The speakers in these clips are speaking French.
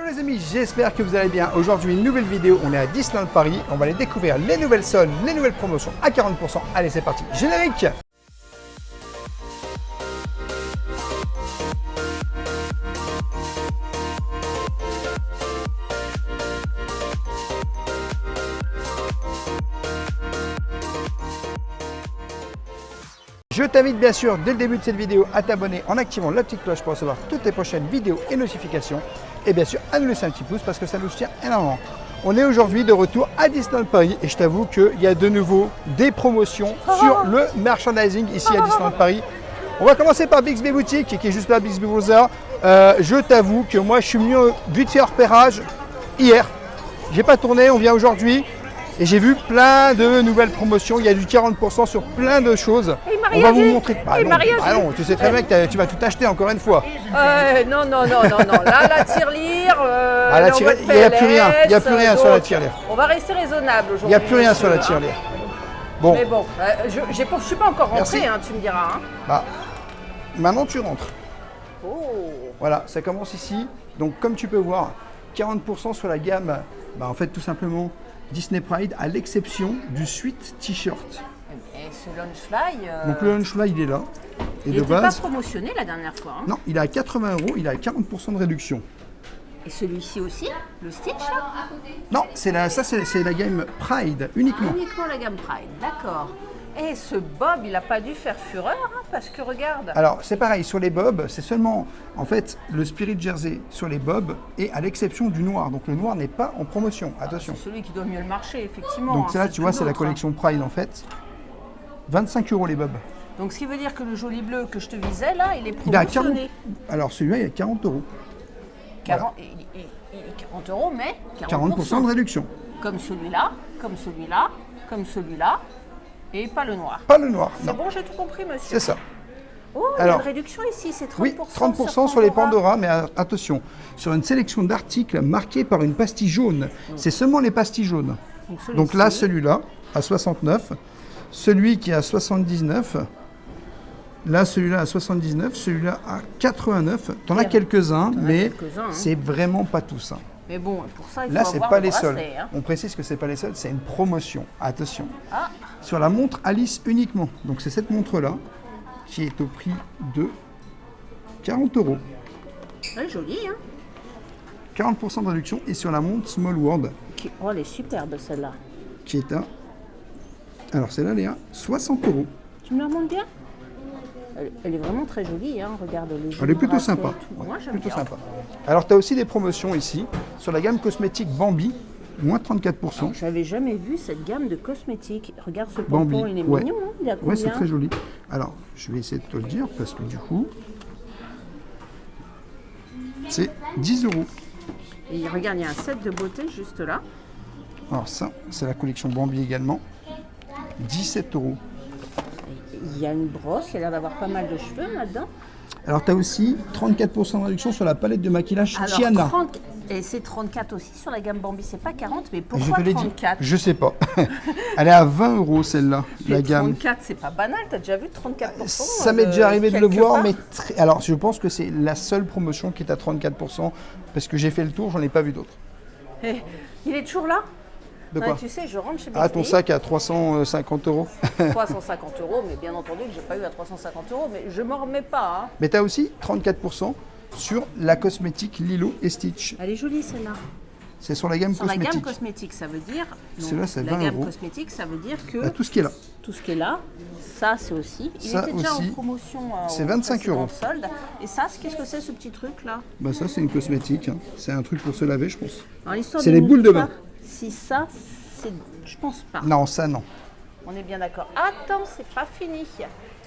les amis, j'espère que vous allez bien. Aujourd'hui, une nouvelle vidéo, on est à Disneyland Paris. On va aller découvrir les nouvelles soldes, les nouvelles promotions à 40%. Allez, c'est parti, générique! Je t'invite bien sûr dès le début de cette vidéo à t'abonner en activant la petite cloche pour recevoir toutes les prochaines vidéos et notifications. Et bien sûr à nous laisser un petit pouce parce que ça nous soutient énormément. On est aujourd'hui de retour à Disneyland Paris et je t'avoue qu'il y a de nouveau des promotions sur le merchandising ici à Disneyland Paris. On va commencer par Bixby Boutique qui est juste là, Bixby Browser. Je t'avoue que moi je suis venu vite faire repérage hier. J'ai pas tourné, on vient aujourd'hui. Et j'ai vu plein de nouvelles promotions, il y a du 40% sur plein de choses. On va vous montrer. Non, tu sais très bien que tu vas tout acheter encore une fois. Non. Là, la tirelire, il n'y a plus rien, il n'y a plus rien sur la tirelire. On va rester raisonnable aujourd'hui. Il n'y a plus rien sur la tirelire. Bon. Mais bon, je ne suis pas encore rentré, hein, tu me diras. Hein. Bah, maintenant tu rentres. Oh. Voilà, ça commence ici. Donc comme tu peux voir, 40% sur la gamme, en fait tout simplement Disney Pride à l'exception du suite t-shirt. Et ce Launchfly. Donc le Launchfly il est là. Et il n'était pas promotionné la dernière fois. Hein. Non, il est à 80 €, il a 40% de réduction. Et celui-ci aussi, le Stitch là? Non, c'est la gamme Pride uniquement. Uniquement la gamme Pride, d'accord. Et ce Bob, il n'a pas dû faire fureur, hein, parce que regarde. Alors, c'est pareil, sur les Bobs, c'est seulement, en fait, le Spirit Jersey sur les Bobs et à l'exception du noir. Donc, le noir n'est pas en promotion, attention. C'est celui qui doit mieux le marcher, effectivement. Donc, ça, tu vois, c'est la collection Pride, en fait. 25 € les Bobs. Donc, ce qui veut dire que le joli bleu que je te visais, là, il est promotionné. Alors, celui-là, il est 40 €. 40, voilà. Il est 40 €, mais 40% de réduction. Comme celui-là, comme celui-là, comme celui-là. Et pas le noir. Pas le noir, non. C'est bon, j'ai tout compris, monsieur. C'est ça. Oh, il y a une réduction ici, c'est 30%. Oui, 30% sur les Pandora, mais attention, sur une sélection d'articles marqués par une pastille jaune. C'est seulement les pastilles jaunes. Donc là, celui-là, à 69. Celui qui est à 79. Là, celui-là à 79. Celui-là à 89. T'en as quelques-uns, mais c'est vraiment pas tous. Hein. Mais bon, pour ça, il faut là, c'est pas les soldes. Hein. On précise que c'est pas les soldes, c'est une promotion. Attention. Ah. Sur la montre Alice uniquement. Donc c'est cette montre-là qui est au prix de 40 €. Elle est jolie, hein. 40% de réduction. Et sur la montre Small World. Oh, elle est superbe celle-là. Qui est à. Alors celle-là, elle est à 60 €. Tu me la montres bien? Elle est vraiment très jolie, hein. Regarde les elle est plutôt sympa. Ouais, moi, j'aime plutôt bien. sympa. Alors, tu as aussi des promotions ici sur la gamme cosmétique Bambi, moins 34%. Je n'avais jamais vu cette gamme de cosmétiques. Regarde ce Bambi, pompon, il est mignon. Hein, il a combien? Ouais, c'est très joli. Alors, je vais essayer de te le dire parce que du coup, c'est 10 €. Et regarde, il y a un set de beauté juste là. Alors ça, c'est la collection Bambi également. 17 €. Il y a une brosse, il y a l'air d'avoir pas mal de cheveux là-dedans. Alors, tu as aussi 34% de réduction sur la palette de maquillage Tiana. 30, et c'est 34 aussi sur la gamme Bambi, c'est pas 40, mais pourquoi 34? Je sais pas. Elle est à 20 € celle-là, la gamme. 34, c'est pas banal, tu as déjà vu 34%? Ça m'est déjà arrivé de le voir, mais alors je pense que c'est la seule promotion qui est à 34%, parce que j'ai fait le tour, j'en ai pas vu d'autres. Il est toujours là? De quoi? Tu sais, je rentre chez Bixby. Ah, ton sac à 350 €. 350 €, mais bien entendu que j'ai pas eu à 350 €, mais je m'en remets pas. Hein. Mais tu as aussi 34% sur la cosmétique Lilo et Stitch. Elle est jolie celle-là. C'est sur la gamme cosmétique. Sur la gamme cosmétique, ça veut dire. Celle-là, c'est 20 €. La gamme cosmétique, ça veut dire que. Tout ce qui est là. Tout ce qui est là, ça c'est aussi. Il était déjà en promotion. C'est 25 €. Solde. Et ça, qu'est-ce que c'est ce petit truc là? Ça, c'est une cosmétique. Hein. C'est un truc pour se laver, je pense. C'est les boules de bain. Si ça, c'est. Je pense pas. Non, ça non. On est bien d'accord. Attends, c'est pas fini.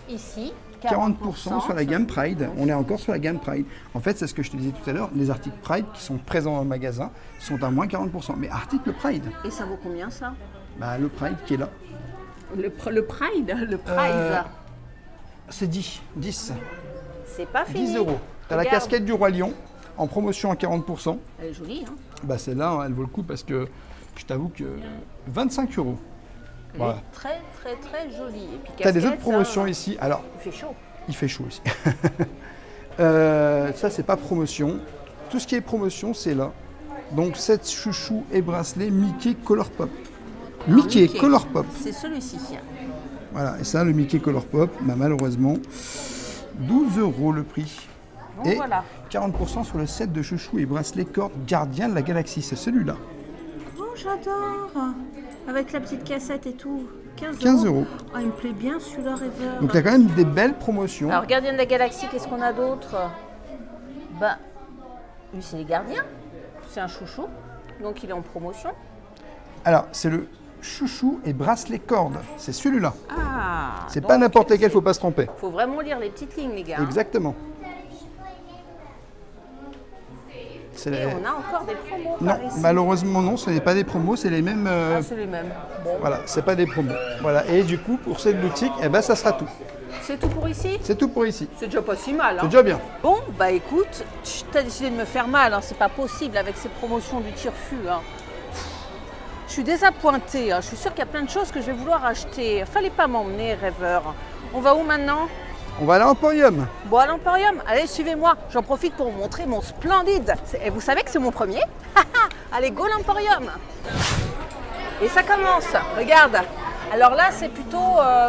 Ici, 40% sur la gamme Pride. On est encore sur la gamme Pride. En fait, c'est ce que je te disais tout à l'heure. Les articles Pride qui sont présents dans le magasin sont à moins 40%. Mais article Pride. Et ça vaut combien ça? Le Pride qui est là. Le Pride, le Prize. C'est 10. C'est pas fini. 10 €. Tu as la casquette du Roi Lion en promotion à 40%. Elle est jolie, hein? Celle-là, elle vaut le coup parce que je t'avoue que 25 €. Elle est très, très, très jolie. Tu as des autres promotions ici. Alors, il fait chaud. Il fait chaud ici. Ça, c'est pas promotion. Tout ce qui est promotion, c'est là. Donc 7 chouchous et bracelets Mickey Color Pop. Mickey Color Pop. C'est celui-ci. Voilà, et ça, le Mickey Color Pop, bah, malheureusement, 12 € le prix. Donc Et voilà. 40% sur le set de chouchous et bracelets cordes Gardien de la Galaxie. C'est celui-là. Oh, j'adore. Avec la petite cassette et tout. 15 €. €. Ah, il me plaît bien celui-là, Rêveur. Donc il y a quand même des belles promotions. Alors, Gardien de la Galaxie, qu'est-ce qu'on a d'autre? Bah, lui, c'est les gardiens. C'est un chouchou. Donc, il est en promotion. Alors, c'est le chouchou et bracelet cordes. C'est celui-là. Ah. C'est donc, pas n'importe lequel, faut pas se tromper. faut vraiment lire les petites lignes, les gars. hein. Exactement. C'est Et les- on a encore des promos Non, par ici. malheureusement non, ce n'est pas des promos, c'est les mêmes. Ah, c'est les mêmes. Bon. Voilà, c'est pas des promos. Voilà, et du coup pour cette boutique, eh ben ça sera tout. C'est tout pour ici? C'est tout pour ici. C'est déjà pas si mal. C'est Hein. déjà bien. Bon, bah écoute, t'as décidé de me faire mal, hein. C'est pas possible avec ces promotions du Turfu. Hein. Je suis désappointée, hein. Je suis sûre qu'il y a plein de choses que je vais vouloir acheter. Fallait pas m'emmener, Rêveur. On va où maintenant? On va à l'Emporium. Bon, à l'Emporium, allez, suivez-moi. J'en profite pour vous montrer mon splendide. Et vous savez que c'est mon premier? Allez, go l'Emporium. Et ça commence, regarde. Alors là, c'est plutôt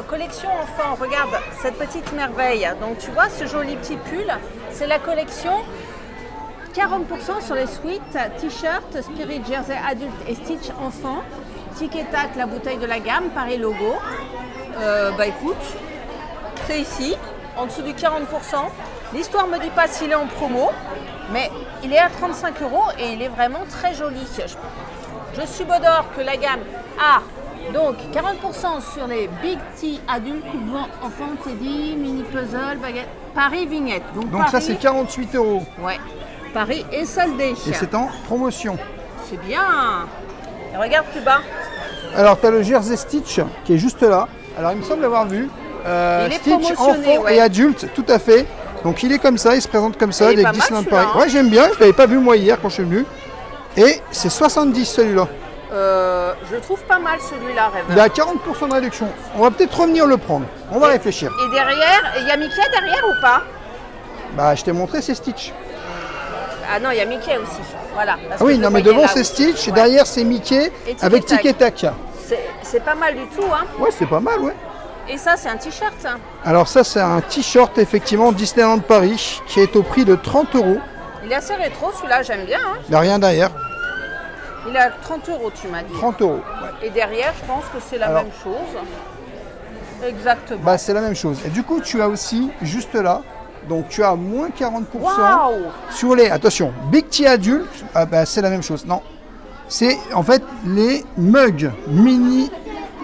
collection enfant. Regarde cette petite merveille. Donc tu vois ce joli petit pull, c'est la collection 40% sur les suites, t-shirt, Spirit Jersey adulte et Stitch enfant. Tic et tac, la bouteille de la gamme, pareil logo. Bah écoute, c'est ici, en dessous du 40%. L'histoire me dit pas s'il est en promo, mais il est à 35 € et il est vraiment très joli. Je subodore que la gamme a donc 40% sur les Big T adultes, coupe-vent, enfant, teddy, mini puzzle, baguette, Paris vignette. Donc Donc Paris, ça c'est 48 €. ouais, Paris est soldé. Et c'est en promotion. C'est bien. Et regarde plus bas. Alors tu as le Jersey Stitch qui est juste là. Alors il me semble l'avoir vu. Il est Stitch promotionné, enfant ouais. et adulte, tout à fait. Donc il est comme ça, il se présente comme ça, Il est des pas mal, Disneyland celui-là, Paris. hein. Ouais, j'aime bien, je l'avais pas vu moi hier quand je suis venu. Et c'est 70 celui-là. Je trouve pas mal celui-là, Il a Rêveur. 40% de réduction. On va peut-être revenir le prendre. On va réfléchir. Et derrière, il y a Mickey derrière ou pas? Bah je t'ai montré, c'est Stitch. Ah non, il y a Mickey aussi. Voilà. parce Ah que oui, je non le mais voyais devant là c'est aussi. Stitch, et Ouais. derrière c'est Mickey Et Tic avec et Tac. Tic et Tac. C'est pas mal du tout, hein. Ouais, c'est pas mal, ouais. Et ça, c'est un t-shirt, ça. Alors ça c'est un t-shirt effectivement Disneyland Paris qui est au prix de 30 €. Il est assez rétro, celui-là, j'aime bien. Hein. Il n'y a rien derrière, Il est à 30 € tu m'as dit. 30 €. Ouais. Et derrière, je pense que c'est la Alors- même chose. Exactement. Bah c'est la même chose. Et du coup tu as aussi juste là, donc tu as moins 40% Waouh. sur les, attention, Big T adultes, ah bah c'est la même chose, non. C'est en fait les mugs mini.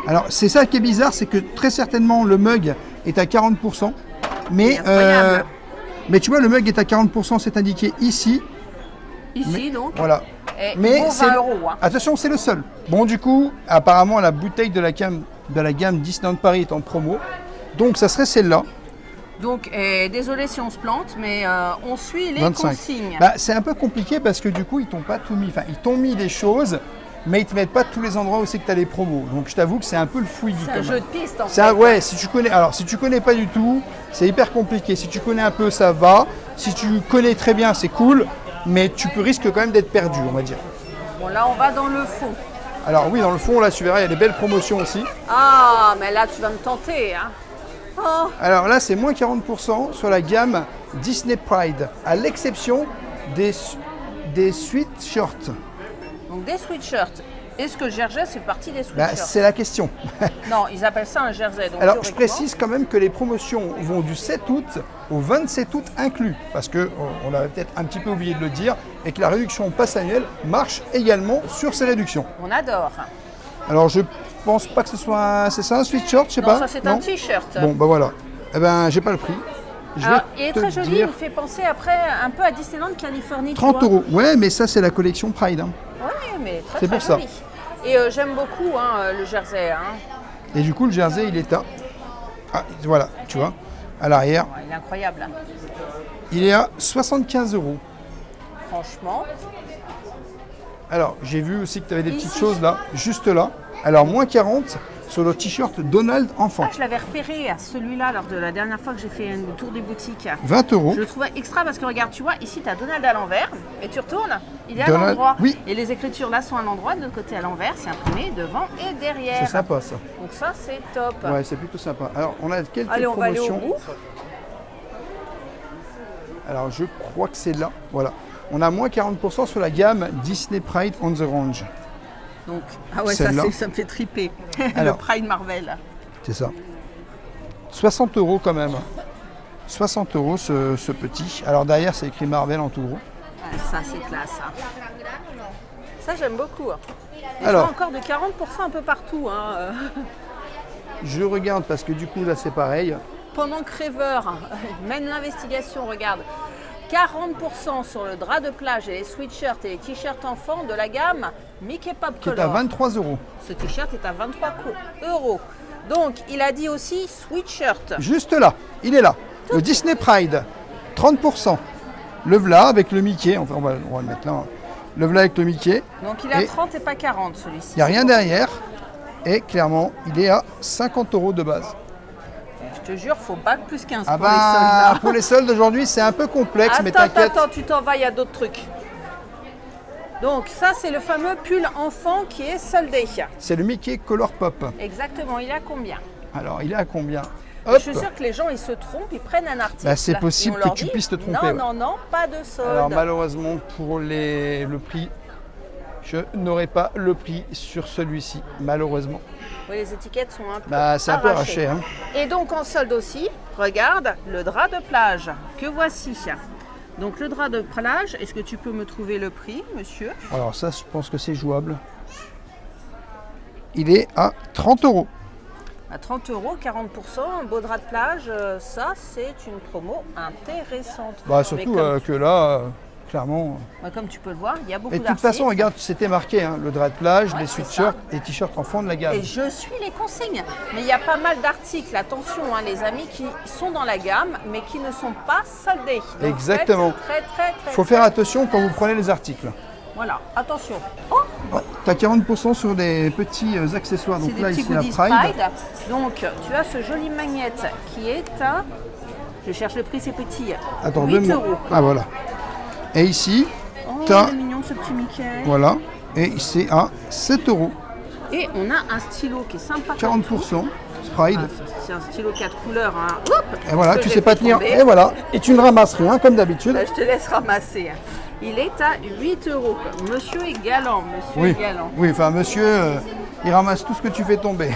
Alors c'est ça qui est bizarre, c'est que très certainement le mug est à 40%. Mais, C'est incroyable. mais tu vois le mug est à 40%, c'est indiqué ici. Ici, donc. Voilà. Et Mais il vaut c'est 20 €. Hein. attention, c'est le seul. Bon du coup, apparemment la bouteille de la gamme Disneyland Paris est en promo. Donc ça serait celle-là. Donc, désolé si on se plante, mais on suit les 25. consignes. Bah, c'est un peu compliqué parce que du coup, ils t'ont pas tout mis. Enfin, ils t'ont mis des choses, mais ils te mettent pas tous les endroits où c'est que tu as les promos. Donc, je t'avoue que c'est un peu le fouillis. c'est quand un même. jeu de piste, en C'est fait. ouais, si tu connais. Alors, si tu connais pas du tout, c'est hyper compliqué. Si tu connais un peu, ça va. Si tu connais très bien, c'est cool. Mais tu peux risques quand même d'être perdu, on va dire. Bon, là, on va dans le fond. Alors oui, dans le fond, là, tu verras, il y a des belles promotions aussi. Ah, mais là, tu vas me tenter, hein. Oh, Alors là, c'est moins 40% sur la gamme Disney Pride, à l'exception des sweatshirts. donc des sweatshirts. Est-ce que le jersey, c'est partie des Bah, sweatshirts? c'est la question. Non, ils appellent ça un jersey. Donc Alors, je théoriquement- précise quand même que les promotions vont du 7 août au 27 août inclus, parce que on avait peut-être un petit peu oublié de le dire, et que la réduction passe annuelle marche également sur ces réductions. On adore. Alors, je pense pas que ce soit c'est ça un sweatshirt, je sais Non, pas. ça, c'est Non un t-shirt. Bon, bah voilà. Eh ben, j'ai pas le prix. Je Alors, vais il est te très joli, il dire me fait penser après un peu à Disneyland Californie. tu 30 vois. €. Ouais, mais ça c'est la collection Pride. Hein. Ouais, mais très, C'est très pour ça. joli. Et j'aime beaucoup le jersey. Hein. Et du coup, le jersey, il est à. Ah, voilà, tu vois, à l'arrière, Ouais, il est incroyable. Hein. il est à 75 €. Franchement, Alors, j'ai vu aussi que tu avais des petites Ici. choses là, juste là. Alors, moins 40 sur le t-shirt Donald enfant. Ah, je l'avais repéré, celui-là, lors de la dernière fois que j'ai fait un tour des boutiques. 20 euros. Je le trouvais extra parce que regarde, tu vois, ici tu as Donald à l'envers, et tu retournes, il est à Donald, l'endroit. oui. Et les écritures là sont à l'endroit, de l'autre côté à l'envers, c'est imprimé devant et derrière. C'est sympa ça. Donc ça, c'est top. Ouais, c'est plutôt sympa. Alors, on a quelques Allez, on va aller au promotions. bout. Alors, je crois que c'est là. Voilà. On a moins 40% sur la gamme Disney Pride on the Range. Donc, ah ouais, ça, Celle-là. ça me fait triper. Alors. Le Pride Marvel. C'est ça. 60 euros quand même. 60 euros ce petit. Alors derrière, c'est écrit Marvel en tout gros. Ouais, ça, c'est classe. Ça, ça j'aime beaucoup. Et Alors. je vois encore de 40% un peu partout. Hein. Je regarde parce que du coup, là, c'est pareil. Pendant que Rêveur mène l'investigation, regarde. 40% sur le drap de plage et les sweatshirts et les t-shirts enfants de la gamme Mickey Pop Qui est à Color. 23 euros. Ce t-shirt est à 23 euros. Donc, il a dit aussi sweatshirt. Juste là, il est là. Le Disney Pride, 30%. Le v'là avec le Mickey. Enfin, on va le mettre là. Le v'là avec le Mickey. Donc, il est à Et 30 et pas 40 celui-ci. il n'y a rien derrière. Et clairement, il est à 50 euros de base. Je te jure, faut bac plus 15 Ah pour les bah, soldes. Là. pour les soldes d'aujourd'hui, c'est un peu complexe, mais t'inquiète. Attends, tu t'en vas, il y a d'autres trucs. Donc, ça, c'est le fameux pull enfant qui est soldé. C'est le Mickey Color Pop. Exactement, il est à combien? Alors, il est à combien? Je Hop. suis sûre que les gens, ils se trompent, ils prennent un article. Bah, c'est et on possible leur que tu dit, puisses te tromper, Non, ouais. non, non, pas de solde. Alors malheureusement pour le prix, je n'aurai pas le prix sur celui-ci, malheureusement. Oui, les étiquettes sont un peu Bah, c'est un peu arrachées. arraché. Hein. Et donc en solde aussi, regarde le drap de plage que voici. Donc le drap de plage, est-ce que tu peux me trouver le prix, monsieur? Alors ça, je pense que c'est jouable. Il est à 30 euros. À 30 euros, 40%, un beau drap de plage, ça c'est une promo intéressante. Bah, Mais surtout comme, que là, clairement... comme tu peux le voir, il y a beaucoup Et de toute d'articles. façon, regarde, c'était marqué, hein, le drap de plage, Ouais, les c'est sweatshirts et t-shirts enfants de la gamme. Et je suis les consignes. Mais il y a pas mal d'articles, attention hein, les amis, qui sont dans la gamme, mais qui ne sont pas soldés. Donc, Exactement. faites très. Il faut faire attention quand vous prenez les articles. Voilà, attention. Oh, Ouais, tu as 40% sur des petits accessoires. c'est Donc des là, petits ici, la goodies Pride. Pride. Donc, tu as ce joli magnète qui est à... Je cherche le prix, c'est petit. Attends, 8 2 euros. Ah, voilà. Et ici, Oh, t'as... il est mignon ce petit Mickey. Voilà. Et c'est à 7 euros. Et on a un stylo qui est sympa. 40%. Pride. Ah, c'est un stylo 4 couleurs. Hein. Hop, Et voilà, que tu j'ai sais pas fait tenir. tomber. Et voilà. Et tu ne ramasses rien, comme d'habitude. Là, je te laisse ramasser. Il est à 8 euros. Monsieur est galant, monsieur Oui, est galant. oui, enfin monsieur, il ramasse tout ce que tu fais tomber.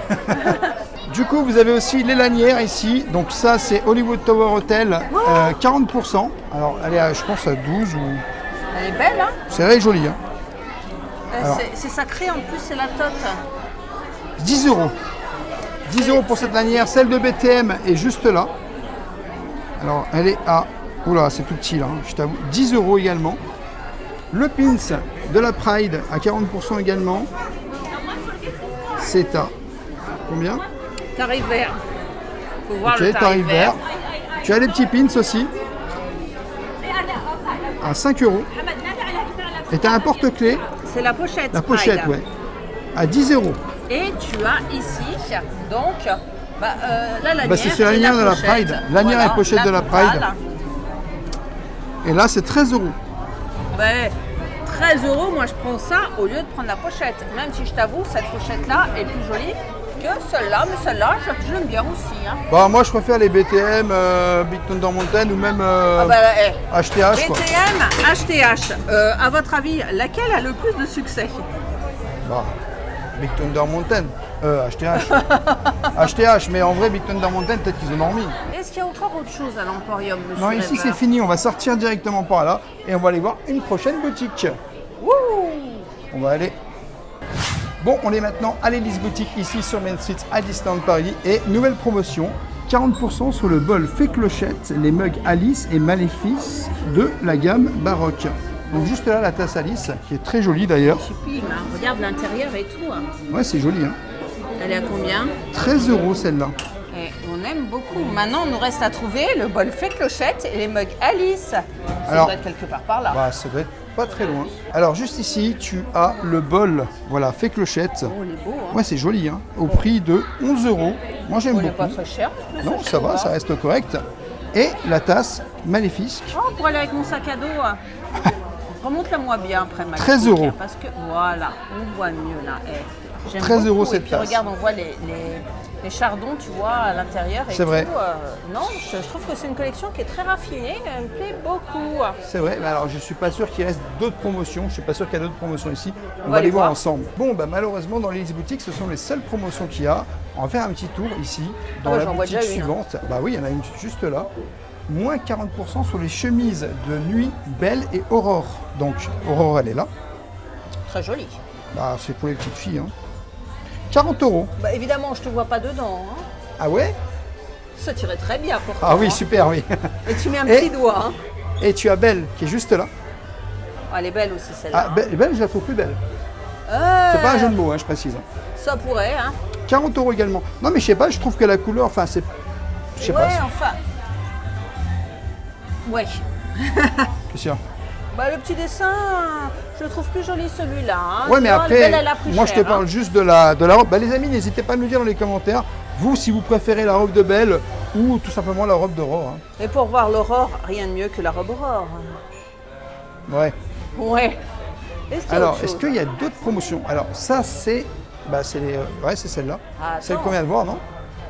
Du coup, vous avez aussi les lanières ici. Donc ça, c'est Hollywood Tower Hotel, 40%. Alors, elle est, je pense, à 12 ou... Elle est belle, hein C'est jolie, hein. Alors. C'est sacré, en plus, c'est la tote. 10 euros. 10 euros pour cette lanière. Celle de BTM est juste là. Alors, elle est à... Oula, c'est tout petit là, hein, je t'avoue. 10 euros également. Le pins de la Pride à 40% également. C'est à combien? Tarif vert. Faut voir Ok, le tarif vert. Tu as les petits pins aussi. À 5 euros. Et tu as un porte-clés, C'est la pochette. la pochette, Pride. ouais. À 10 euros. Et tu as ici, donc, la lanière. Bah, c'est la lanière de la pochette. Pride. Lanière et pochette de la Pride. totale. Et là, c'est 13 euros. Ouais, 13 euros, moi je prends ça au lieu de prendre la pochette. Même si je t'avoue, cette pochette-là est plus jolie que celle-là. Mais celle-là, je l'aime bien aussi. Hein. Bah, moi, je préfère les BTM, Big Thunder Mountain ou même HTH. Quoi. BTM, HTH. À votre avis, laquelle a le plus de succès? Bah, Big Thunder Mountain. HTH. HTH, mais en vrai, Big Thunder Mountain, peut-être qu'ils en ont remis. Est-ce qu'il y a encore autre chose à l'Emporium, monsieur Non, ici, Rêveur? c'est fini. On va sortir directement par là et on va aller voir une prochaine boutique. Wouh! On va aller. Bon, on est maintenant à l'Élysée Boutique, ici sur Main Street à Disneyland Paris. Et nouvelle promotion, 40% sur le bol fait clochette, les mugs Alice et Maléfice de la gamme baroque. Donc juste là, la tasse Alice, qui est très jolie d'ailleurs. Sublime, hein. Regarde l'intérieur et tout. Hein. Ouais, c'est joli. Hein. Elle est à combien? 13 euros celle-là. Et on aime beaucoup. Maintenant, il nous reste à trouver le bol fait clochette et les mugs Alice. Ça Alors- doit être quelque part par là. Bah, ça doit être pas très loin. Alors juste ici, tu as le bol, voilà, fait clochette. Oh, il est beau, hein. Ouais, c'est joli, hein, au prix de 11 €. Moi, j'aime Oh, il n'est pas beaucoup. très cher. mais Non, c'est ça va, cher, ça reste correct. Et la tasse Maléfique, Oh, pour aller avec mon sac à dos. Remonte-la-moi bien après ma 13 critique, €. Parce que voilà, on voit mieux là. J'aime 13 € beaucoup. cette Et puis tasse. regarde, on voit les chardons, tu vois, à l'intérieur. et C'est vrai. tout, non, je trouve que c'est une collection qui est très raffinée. Elle me plaît beaucoup. c'est vrai. Mais alors, je suis pas sûr qu'il reste d'autres promotions. Je suis pas sûr qu'il y a d'autres promotions ici. On va va les les voir voir. ensemble. Bon, bah malheureusement, dans les boutiques, ce sont les seules promotions qu'il y a. On va faire un petit tour ici, dans ouais, la j'en vois boutique déjà une, hein. suivante. Bah oui, il y en a une juste là. Moins 40% sur les chemises de nuit, Belle et Aurore. Donc, Aurore, elle est là. Très joli. Bah, c'est pour les petites filles. Hein. 40 €. Bah, évidemment, je te vois pas dedans. Hein. Ah ouais? Ça tirait très bien pour toi. Ah oui, hein. super, oui. Et tu mets un Et- petit doigt. Hein. Et tu as Belle qui est juste là. Ah, elle est belle aussi celle-là. Ah, Belle, je la trouve plus belle. hein. C'est pas un jeu de mots, hein, je précise. Ça pourrait, hein. 40 € également. Non, mais je sais pas, je trouve que la couleur, enfin, c'est. Je sais Ouais, pas. enfin. Ouais. C'est sûr. Bah, le petit dessin, je le trouve plus joli celui-là. Hein. Ouais, mais Tu vois, après, Belle, elle a pris moi, je te cher, parle hein. juste de la robe. Bah, les amis, n'hésitez pas à nous dire dans les commentaires, vous, si vous préférez la robe de Belle ou tout simplement la robe d'Aurore. Hein. Mais pour voir l'aurore, rien de mieux que la robe aurore. Ouais. Ouais. Est-ce qu'il y a Alors, autre est-ce chose qu'il y a d'autres promotions? Alors, ça, c'est. Bah, c'est les. Ouais, c'est celle-là. Ah, Celle attends. qu'on vient de voir, non?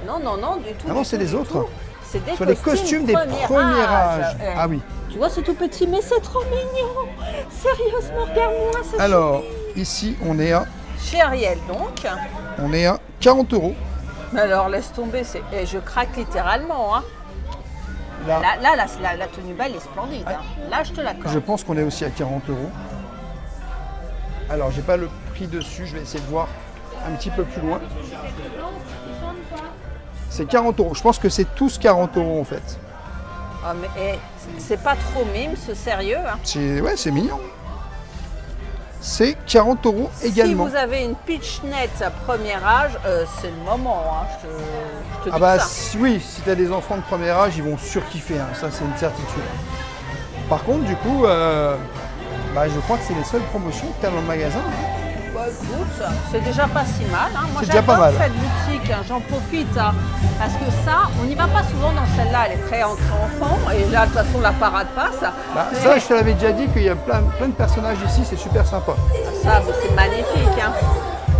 Non, non, non, du tout. Ah non, du c'est tout, des du autres. tout. C'est des Sur les costumes des premiers âges. Eh. Ah oui. Tu vois, c'est tout petit, mais c'est trop mignon. Sérieusement, regarde-moi, c'est Alors, joli. ici, on est à Chez Ariel, donc. 40 €. Mais alors, laisse tomber, et je craque littéralement. Hein. Là, La tenue belle est splendide. Hein. Là, je te l'accorde. je pense qu'on est aussi à 40 €. Alors, j'ai pas le prix dessus, je vais essayer de voir un petit peu plus loin. C'est 40 €. Je pense que c'est tous 40 € en fait. Ah, mais c'est pas trop mime, ce sérieux. Hein. Ouais, c'est mignon. C'est 40 € également. Si vous avez une pitchnette à premier âge, c'est le moment. Hein. Je te dis Ah bah ça. oui, si tu as des enfants de premier âge, ils vont surkiffer, hein. Ça c'est une certitude. Par contre, du coup, bah, je crois que c'est les seules promotions que tu as dans le magasin. Hein. Bah, écoute, c'est déjà pas si mal. Hein. Moi, C'est déjà pas j'adore mal. cette boutique, hein. J'en profite. Hein. Parce que ça, on n'y va pas souvent dans celle-là. Elle est très ancrée enfant. Et là, de toute façon, la parade passe. Bah, Mais ça, je te l'avais déjà dit qu'il y a plein de personnages ici, c'est super sympa. ça, c'est magnifique. Hein.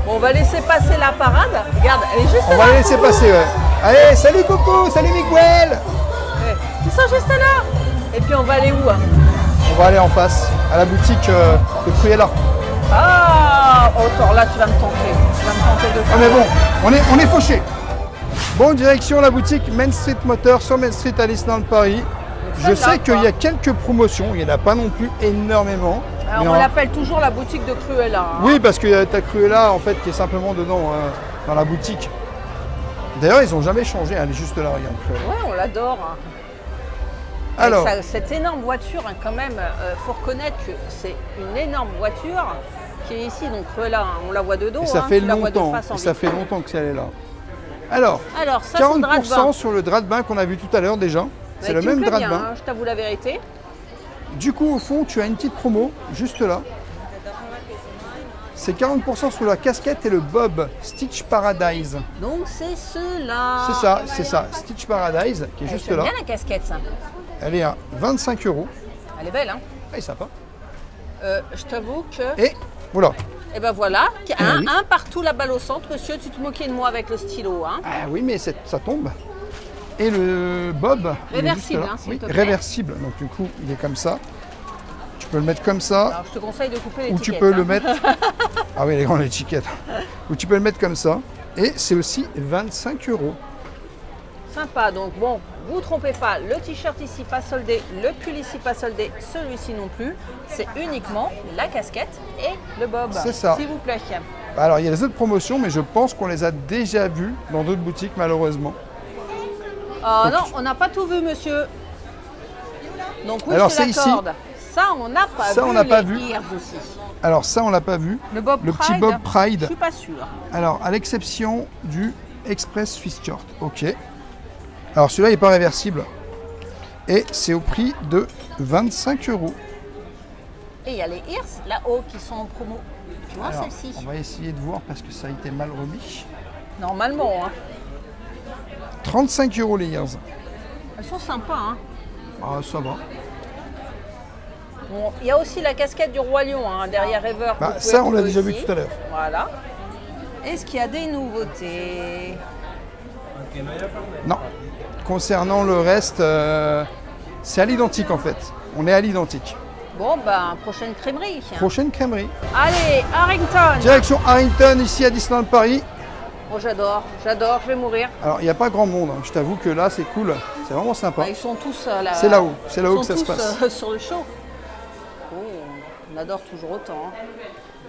Bon, on va laisser passer la parade. Regarde, elle est juste On là. va les laisser passer, ouais. Allez, salut Coco, salut Miguel. Ouais. Ils sont juste là. Et puis, on va aller où hein? On va aller en face, à la boutique de Cruella. Ah, oh, attends, là, tu vas me tenter. Tu vas me tenter de Ah mais bon, on est fauchés. Bon, direction la boutique Main Street Motor sur Main Street à Disneyland Paris. Je Celle-là, sais qu'il y quoi. a quelques promotions, il n'y en a pas non plus énormément. Alors, mais on l'appelle toujours la boutique de Cruella. Hein. Oui, parce que ta Cruella en fait qui est simplement dedans, dans la boutique. D'ailleurs, ils n'ont jamais changé, elle est juste là, regarde Cruella. Ouais, on l'adore. Hein. Alors, Avec cette énorme voiture, hein, quand même, faut reconnaître que c'est une énorme voiture qui est ici. Donc Cruella, hein, on la voit de dos. et ça hein, fait tu la vois de longtemps, face en et ça vitrine. fait longtemps qu'elle est là. Alors, Alors, ça, c'est le drap de bain. 40% sur le drap de bain qu'on a vu tout à l'heure déjà. C'est Mais le qui me même plaît drap de bien, bain. hein, je t'avoue la vérité. Du coup, au fond, tu as une petite promo, juste là. C'est 40% sur la casquette et le bob Stitch Paradise. Donc c'est ceux-là. C'est ça, Stitch Paradise, qui est juste J'aime là. bien la casquette, ça. Elle est à 25 €. Elle est belle, hein. Elle est sympa. Je t'avoue que... Et voilà. Et ben voilà, oui. un partout la balle au centre. Monsieur, tu te moquais de moi avec le stylo, hein. Ah oui, mais ça tombe. Et le bob. il est juste Réversible, là. hein, s'il Oui, te plaît. réversible. Donc du coup, il est comme ça. Tu peux le mettre comme ça. Alors je te conseille de couper l'étiquette. Ou tu peux hein. le mettre. Ah oui, les grandes étiquettes. Ou tu peux le mettre comme ça. Et c'est aussi 25 €. Sympa, donc bon, vous trompez pas, le t-shirt ici pas soldé, le pull ici pas soldé, celui-ci non plus. C'est uniquement la casquette et le bob. C'est ça. S'il vous plaît. Alors, il y a les autres promotions, mais je pense qu'on les a déjà vues dans d'autres boutiques, malheureusement. Non, on n'a pas tout vu, monsieur. Donc oui, Alors, je c'est te ici. l'accorde. Ça, on n'a pas vu. Ça, on n'a pas les vu. Ears aussi. Alors, ça, on l'a pas vu. Le bob Le Pride, petit bob je Pride. suis pas sûre. Alors, à l'exception du Express Swiss Short. Ok. Alors, celui-là, il n'est pas réversible. Et c'est au prix de 25 €. Et il y a les Ears là-haut qui sont en promo. Tu vois Alors, celle-ci? on va essayer de voir parce que ça a été mal remis. Normalement, hein. 35 € les Ears. Elles sont sympas, hein. Ah, ça va. Bon, il y a aussi la casquette du Roi Lion hein, derrière Ever. Bah, ça, on l'a déjà vu tout à l'heure. Voilà. Est-ce qu'il y a des nouveautés? Non. Concernant le reste, c'est à l'identique en fait. On est à l'identique. Bon, ben, prochaine crèmerie. Prochaine crèmerie. Allez, Harrington. Direction Harrington, ici à Disneyland Paris. Oh, j'adore, je vais mourir. Alors, il n'y a pas grand monde. Hein. Je t'avoue que là, c'est cool. C'est vraiment sympa. Ah, ils sont tous là. C'est là-haut que ça se passe. Sur le show. Oh, on adore toujours autant. Hein.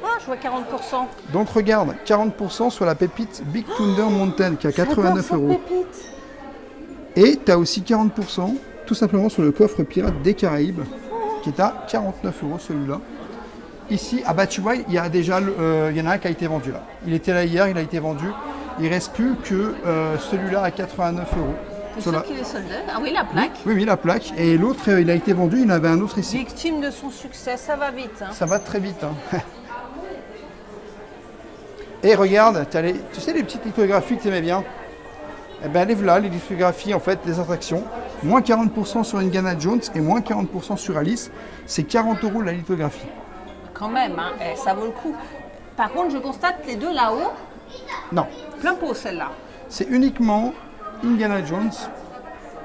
Ah, je vois 40%. Donc, regarde, 40% sur la pépite Big Thunder Mountain qui est à 89 J'adore €. cette pépite. Et tu as aussi 40% tout simplement sur le coffre pirate des Caraïbes qui est à 49 € celui-là. Ici, ah bah tu vois, il y a déjà, il y en a un qui a été vendu là. Il était là hier, il a été vendu. Il ne reste plus que celui-là à 89 €. C'est sûr qu'il est soldé. Ah oui, la plaque. Oui, la plaque. Et l'autre, il a été vendu, il y en avait un autre ici. Victime de son succès, ça va vite. Hein. Ça va très vite. Hein. Et regarde, tu sais les petites lithographies que tu aimais bien? Eh bien, les voilà, les lithographies, en fait, des attractions. Moins 40% sur Indiana Jones et moins 40% sur Alice. C'est 40 € la lithographie. Quand même, hein, ça vaut le coup. Par contre, je constate les deux là-haut, Non, plein pot celle-là. c'est uniquement Indiana Jones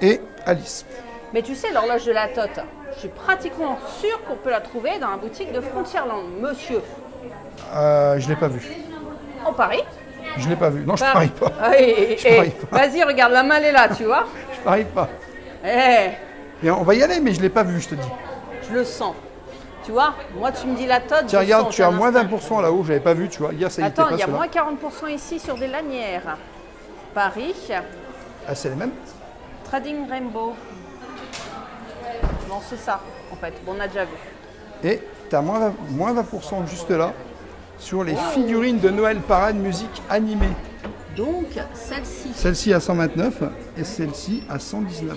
et Alice. Mais tu sais, l'horloge de la Tote, je suis pratiquement sûre qu'on peut la trouver dans la boutique de Frontierland, monsieur. Je ne l'ai pas vu. En Paris. Je ne l'ai pas vu. Non, je ne parie pas. Ah, Je parie pas. Vas-y, regarde, la main elle est là, tu vois. Je parie pas. Eh, Bien, on va y aller, mais je ne l'ai pas vu, je te dis. je le sens. Tu vois, moi tu me dis la Tote. Tiens, je regarde, sens tu as qu'un moins instinct. 20% là-haut, je n'avais pas vu, tu vois. Hier, ça y était Attends, pas il y a cela. moins 40% ici sur des lanières. Paris, Ah, c'est les mêmes? Trading Rainbow. Non, c'est ça, en fait. Bon, on a déjà vu. Et tu as moins 20% juste là sur les figurines de Noël Parade musique animée. Donc, celle-ci, Celle-ci à 129 et celle-ci à 119.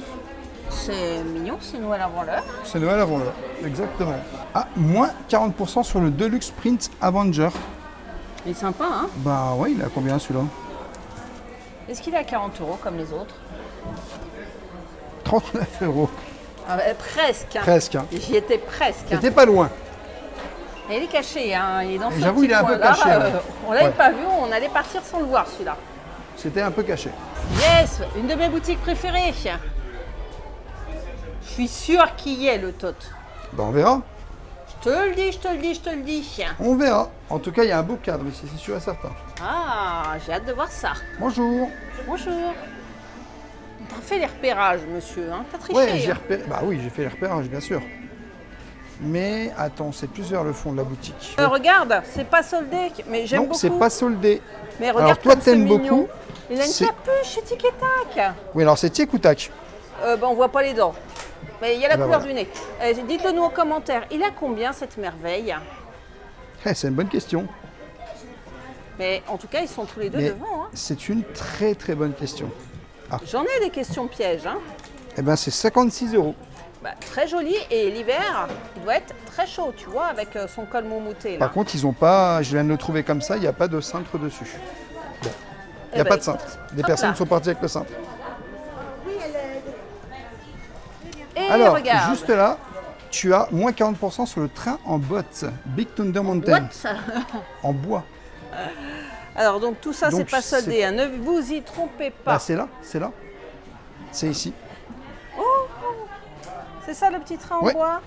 c'est mignon, c'est Noël avant l'heure. C'est Noël avant l'heure, exactement. Ah, moins 40% sur le Deluxe Print Avenger. Il est sympa, hein? Bah ouais, il a combien celui-là? Est-ce qu'il est à 40 € comme les autres? 39 €. Ah, presque. Hein. Presque. Hein. J'y étais presque. Hein. C'était pas loin. Et il est caché, hein. Il est dans ce j'avoue, petit il est un peu coin-là. caché, ouais. On l'avait Ouais. pas vu, on allait partir sans le voir celui-là. C'était un peu caché. Yes, une de mes boutiques préférées. Je suis sûre qu'il y est le Tote. Bah on verra. Je te le dis, je te le dis, je te le dis. On verra. En tout cas, il y a un beau cadre ici, c'est sûr et certain. Ah, j'ai hâte de voir ça. Bonjour. Bonjour. T'as fait les repérages, monsieur, hein? T'as triché. Ouais, j'ai hein. repéré. Bah oui, j'ai fait les repérages, bien sûr. Mais attends, c'est plus vers le fond de la boutique. Regarde, c'est pas soldé, mais j'aime Non, beaucoup. c'est pas soldé. Mais regarde Alors toi, comme c'est t'aimes mignon. beaucoup. Il a une c'est- capuche, c'est tic et tac. Oui, alors c'est tic ou tac? On voit pas les dents. Mais il y a la Ah bah couleur voilà. du nez. Dites-le nous en commentaire. Il a combien cette merveille? Eh, c'est une bonne question. Mais en tout cas, ils sont tous les deux Mais devant. Hein. c'est une très très bonne question. J'en ai des questions pièges. Hein. Eh ben c'est 56 €. Bah, très joli. Et l'hiver, il doit être très chaud, tu vois, avec son col moumouté. Là. Par contre, ils ont pas, je viens de le trouver comme ça, il n'y a pas de cintre dessus. Bon. Il n'y a ben, pas de cintre. Des hop personnes là. sont parties avec le cintre. Et Alors, regarde. juste là, tu as moins 40% sur le train en bottes. Big Thunder Mountain. What? En bois. Alors, donc tout ça, c'est Donc, pas soldé. c'est- Hein. Ne vous y trompez Bah, pas. c'est là, c'est là. C'est ici. C'est ça le petit train en Ouais. bois?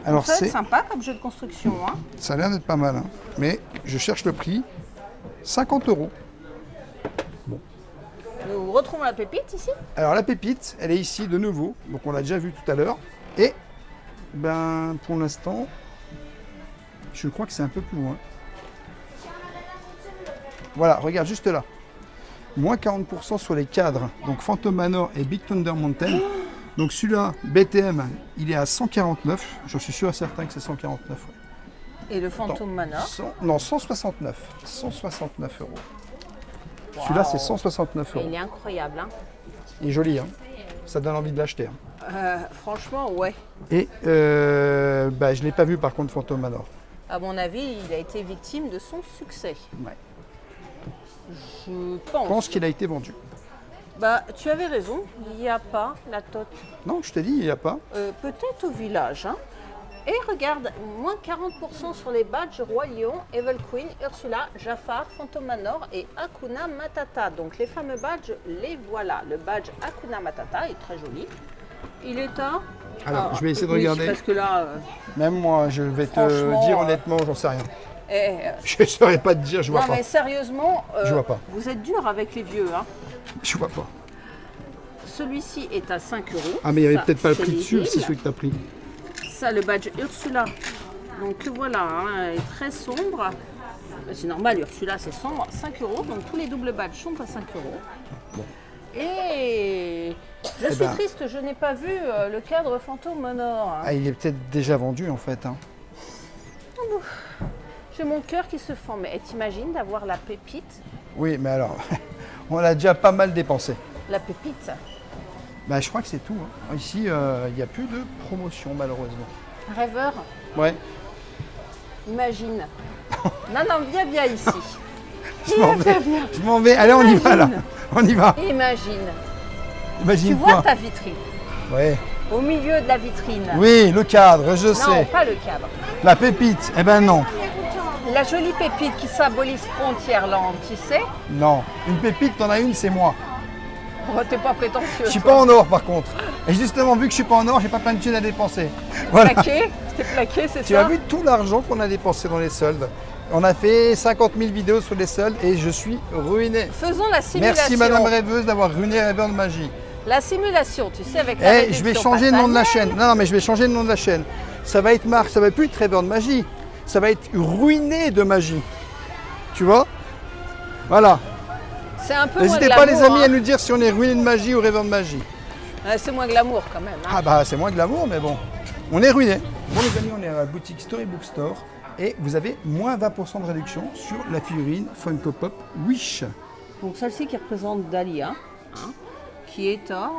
Alors Ça va c'est, être sympa comme jeu de construction. Hein. ça a l'air d'être pas mal, hein. Mais je cherche le prix. 50 €. Nous retrouvons la pépite ici. Alors la pépite, elle est ici de nouveau. Donc on l'a déjà vu tout à l'heure. Et ben pour l'instant, je crois que c'est un peu plus loin. Voilà, regarde juste là. Moins 40% sur les cadres. Donc Phantom Manor et Big Thunder Mountain. Donc celui-là, BTM, il est à 149. Je suis sûr et certain que c'est 149. Ouais. Et le Phantom Manor. Non, 169. 169 €. Celui-là, c'est 169 Et €. il est incroyable. Hein. Il est joli, hein. Ça donne envie de l'acheter. Hein. Franchement, ouais. Et bah, je ne l'ai pas vu par contre Phantom Manor. À mon avis, il a été victime de son succès. Ouais. Je Je pense. pense qu'il a été vendu. Bah, tu avais raison, il n'y a pas la tote. Non, je t'ai dit, il n'y a pas. Peut-être au village. Hein. Et regarde, moins 40% sur les badges Roi Lion, Evil Queen, Ursula, Jafar, Phantom Manor et Hakuna Matata. Donc les fameux badges, les voilà. Le badge Hakuna Matata est très joli. Il est à... Alors, je vais essayer de oui, regarder. Parce que là, Même moi, je vais te Franchement, dire honnêtement, j'en sais rien. eh, Je ne saurais pas te dire, je vois non pas. mais sérieusement, Je vois pas. vous êtes dur avec les vieux. Hein. Je vois pas. Celui-ci est à 5 €. Ah, mais il n'y avait Ça, peut-être pas le c'est prix dessus, lisible. c'est celui que tu as pris. Ça, le badge Ursula. Donc voilà, hein, il est très sombre. C'est normal, Ursula c'est sombre. 5 €. Donc tous les doubles badges sont à 5 €. Et je suis ben. triste, je n'ai pas vu le cadre Phantom Manor. Ah, il est peut-être déjà vendu en fait. Hein. J'ai mon cœur qui se fend. Mais t'imagines d'avoir la pépite? Oui, mais alors, on l'a déjà pas mal dépensé. La pépite. Bah, je crois que c'est tout. Hein. Ici, il n'y a plus de promotion malheureusement. Rêveur, Ouais, imagine. Non, viens ici. je m'en vais. Viens. Je m'en vais. Allez, on y va là. Imagine. On y va. Imagine. Tu Imagine vois quoi. ta vitrine. Ouais. Au milieu de la vitrine. Oui, le cadre, je Non, sais. pas le cadre. La pépite, eh ben non. La jolie pépite qui symbolise Frontierland, tu sais? Non. Une pépite, t'en as une, c'est moi. Oh, t'es pas prétentieux. Je suis toi. pas en or par contre. Et justement, vu que je suis pas en or, j'ai pas plein de thunes à dépenser. Voilà. Plaqué. T'es plaqué, c'est Tu ça? as vu tout l'argent qu'on a dépensé dans les soldes. On a fait 50 000 vidéos sur les soldes et je suis ruiné. Faisons la simulation. Merci Madame Rêveuse d'avoir ruiné Rêveur de Magie. La simulation, tu sais, avec la Eh, je vais réduction changer le nom de la passe chaîne. Non, mais je vais changer le nom de la chaîne. Ça va être marque, ça va plus être Rêveur de Magie. Ça va être ruiné de magie. Tu vois? Voilà. annuelle. C'est un peu moins N'hésitez pas les glamour, amis hein. à nous dire si on est ruiné de magie ou Rêveur de Magie. C'est moins glamour quand même. Hein. Ah bah c'est moins de l'amour, mais bon, on est ruiné. Bon les amis, on est à la boutique Storybook Store et vous avez moins 20% de réduction sur la figurine Funko Pop Wish. Donc celle-ci qui représente Dahlia, hein, qui est à...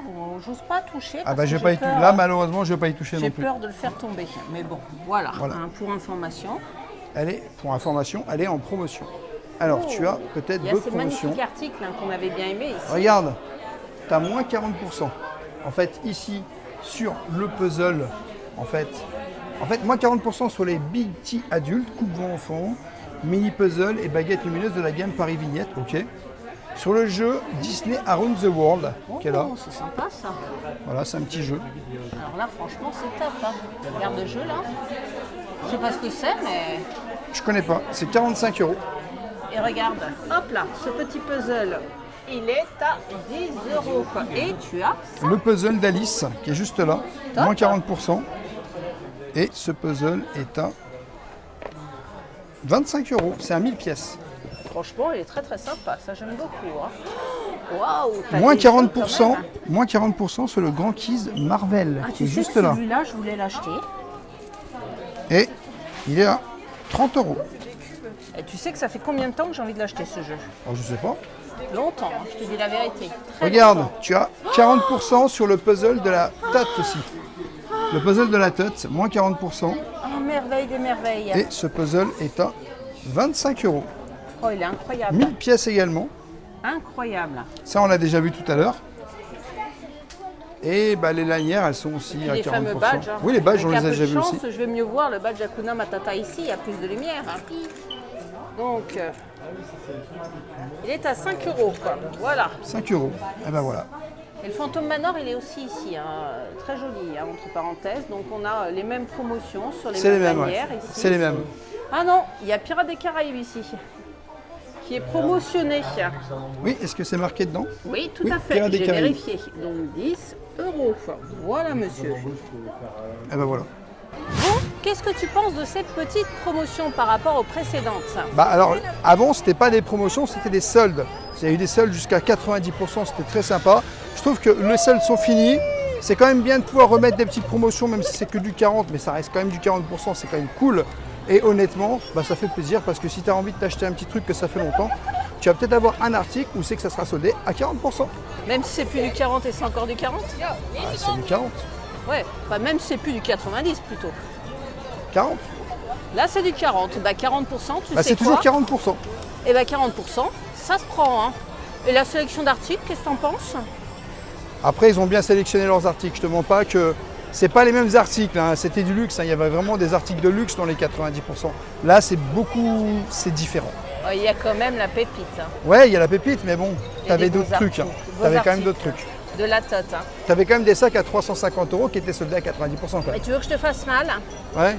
J'ose pas toucher. Ah parce bah que je vais j'ai pas y peur, toucher. Là malheureusement je vais pas y toucher j'ai non plus. peur de le faire tomber. Mais bon, voilà, Voilà. hein, pour information. Elle est, pour information, elle est en promotion. Alors tu as peut-être Il y a d'autres ces promotions. magnifiques articles hein, qu'on avait bien aimés ici. Regarde, tu as moins 40%. En fait ici sur le puzzle, en fait moins 40% sur les Big T adultes, coupe-vent enfant, mini puzzle et baguette lumineuse de la gamme Paris Vignette, ok. Sur le jeu Disney Around the World, qui est là. Oh, c'est sympa ça. Voilà, c'est un petit jeu. Alors là, franchement, c'est top. Hein. Regarde le jeu là. Je sais pas ce que c'est, mais. Je connais pas, c'est 45 €. Et regarde, hop là, ce petit puzzle, il est à 10 €. Quoi. Et tu as ça. Le puzzle d'Alice, qui est juste là, Top. moins 40%. Et ce puzzle est à 25 €, c'est à 1000 pièces. Franchement, il est très très sympa. Ça, j'aime beaucoup. Hein. Waouh, t'as Moins des jeux quand 40%, même. moins 40% sur le Grand Keys Marvel, Ah, qui est tu sais juste que là. celui-là, je voulais l'acheter. Et il est à 30 €. Et tu sais que ça fait combien de temps que j'ai envie de l'acheter ce jeu? Alors je sais pas. Longtemps, hein, je te dis la vérité. Très Regarde, longtemps. tu as 40% sur le puzzle de la Tote aussi. Le puzzle de la Tote, moins 40%. Oh, merveille des merveilles. Et ce puzzle est à 25 €. Oh, il est incroyable. 1000 pièces également. Incroyable. Ça, on l'a déjà vu tout à l'heure. Et bah, les lanières, elles sont aussi à Les 40%. fameux badges. hein. Oui, les badges, on Avec les a un peu déjà de vus chance, aussi. je vais mieux voir le badge Hakuna Matata ici, il y a plus de lumière. Hein. Donc, il est à 5 €. Quoi. Voilà. 5 €. Et ben voilà. Et le Phantom Manor, il est aussi ici, hein, très joli, hein, entre parenthèses. Donc, on a les mêmes promotions sur les C'est les mêmes mêmes, ouais. bannières ici. C'est les mêmes. Ah non, il y a Pirates des Caraïbes ici, qui est promotionné. Oui, est-ce que c'est marqué dedans? Oui, tout Oui, à fait, Pirates des j'ai Caraïbes. vérifié. Donc 10 €. Voilà, monsieur. Et ben voilà. Bon, qu'est-ce que tu penses de cette petite promotion par rapport aux précédentes? Bah alors, avant, c'était pas des promotions, c'était des soldes. Il y a eu des soldes jusqu'à 90%, c'était très sympa. Je trouve que les soldes sont finis. C'est quand même bien de pouvoir remettre des petites promotions, même si c'est que du 40, mais ça reste quand même du 40%, c'est quand même cool. Et honnêtement, bah, ça fait plaisir parce que si tu as envie de t'acheter un petit truc que ça fait longtemps, tu vas peut-être avoir un article où c'est que ça sera soldé à 40%. Même si c'est plus du 40 et c'est encore du 40? Ah, c'est du 40. Ouais, enfin, même si c'est plus du 90 plutôt. 40. Là, c'est du 40. Bah, 40%, tu Bah, sais c'est toujours quoi? 40%. Et bah, 40%, ça se prend. Hein. Et la sélection d'articles, qu'est-ce que t'en penses? Après, ils ont bien sélectionné leurs articles. Je te mens pas que c'est pas les mêmes articles. Hein. C'était du luxe. Hein. Il y avait vraiment des articles de luxe dans les 90%. Là, c'est différent. Il y a quand même la pépite. Hein. Ouais, il y a la pépite, mais bon, Il y a tu avais des beaux d'autres trucs. Hein. articles, Tu beaux avais quand même articles. d'autres trucs. De la tête. Hein. Tu avais quand même des sacs à 350 € qui étaient soldés à 90%. Quoi. Et tu veux que je te fasse mal? Ouais,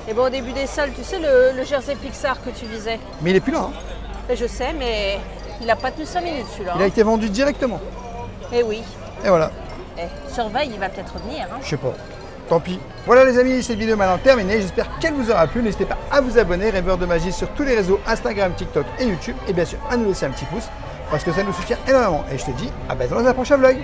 Et bon, au début des soldes, tu sais, le jersey Pixar que tu visais. mais il est plus là. Hein. Et je sais, mais il n'a pas tenu 5 minutes celui-là. Il a été vendu directement. Eh oui. Et voilà, Surveille, il va peut-être revenir. Hein. je sais pas. Tant pis. Voilà les amis, cette vidéo est maintenant terminée. J'espère qu'elle vous aura plu. N'hésitez pas à vous abonner, Rêveur de Magie, sur tous les réseaux Instagram, TikTok et YouTube. Et bien sûr, à nous laisser un petit pouce parce que ça nous soutient énormément. Et je te dis à bientôt dans un prochain vlog.